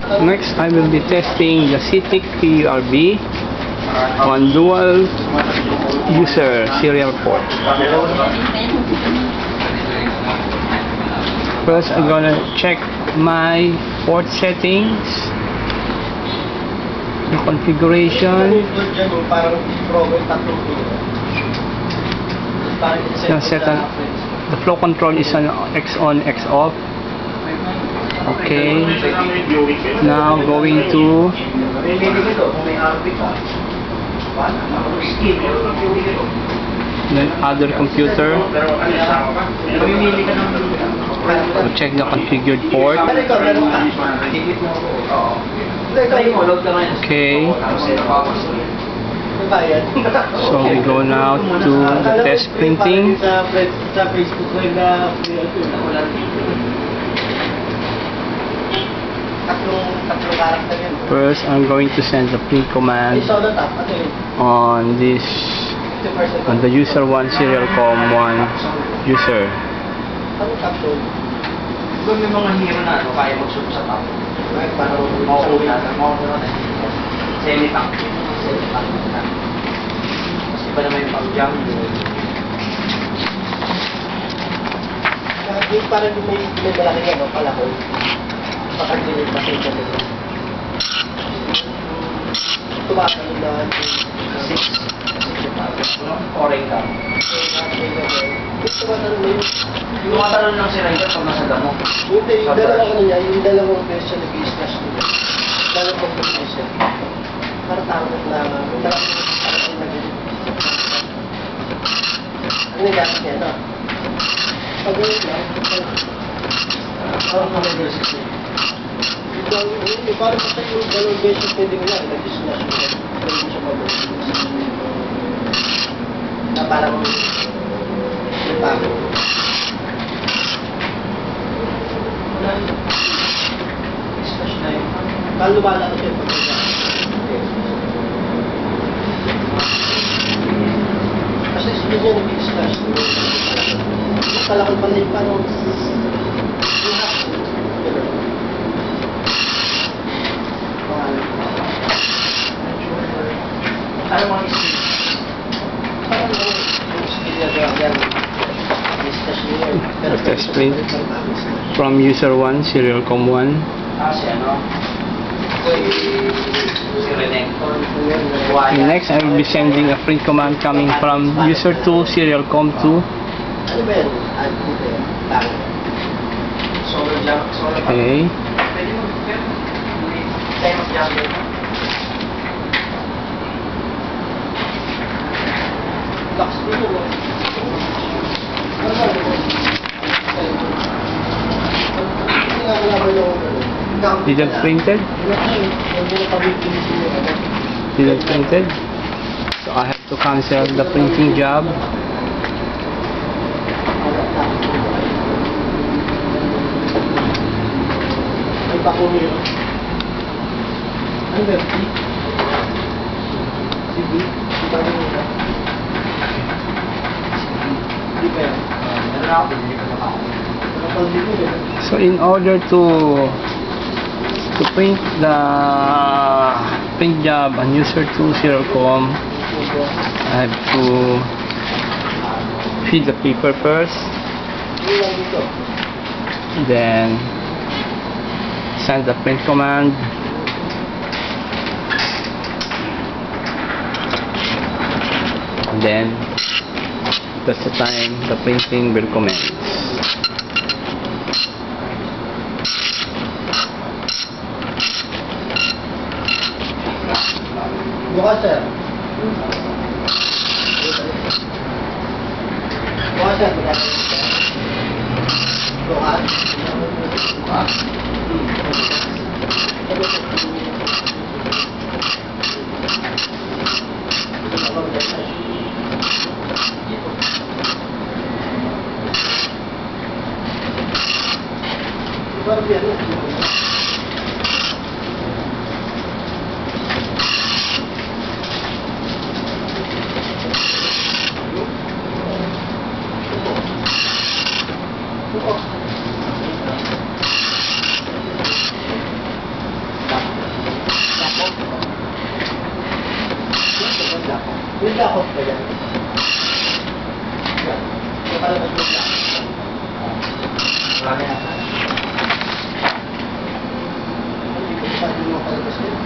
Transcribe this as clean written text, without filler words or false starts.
Next, I will be testing the CITIC PURB on dual user serial port. First, I'm gonna check my port settings, the configuration. Now set the flow control is on X off. Okay. Now going to the other computer to check the configured port. Okay. So we go now to the test printing. First, I'm going to send the print command on this, on the user 1 serial com 1 user. Parang may malaki ano pala ko. Pakagilid pa siya dito. Tumakas na 6 oray ka. Tumatalon lang si Ryder pag nasa damo. Hindi, yung dalawang ano niya, yung dalawang beses siya nag-i-slash nila. Dalawang beses siya. Para target na, yung dalawang para siya nag-i-slash. Ano yung gamit niya, no? Pag-ulit lang, parang nag-i-slash siya. Parang basta yung dalawang beses pwede mo lang, nag-i-slash mo. Pwede mo siya pag-ulit. Na parang yung bago. I-slash na yun. Parang lumala ko siya pag-ulit. Kasi hindi niya nag-i-slash. Kalakal pala yung parang ano mga skill? Parang yung skill niya yan. Test print from user 1 serial com 1. Si ano? Si Renektor. Next, I will be sending a print command coming from user 2 serial com 2. Ano ba yan? Solar jump. Okay. Pwede mo time of jump. Didn't printed? Didn't printed? So I have to cancel the printing job. So in order to print the print job on user 2 serial com, I have to feed the paper first, then send the print command, and then that's the time the printing will commence. Bukas sir. Bukas sir. Bukas. blackout. May blackout ba yan? Yan. Yung palabas yung blackout. Marami na. Hindi ko sabi mo palabas yun.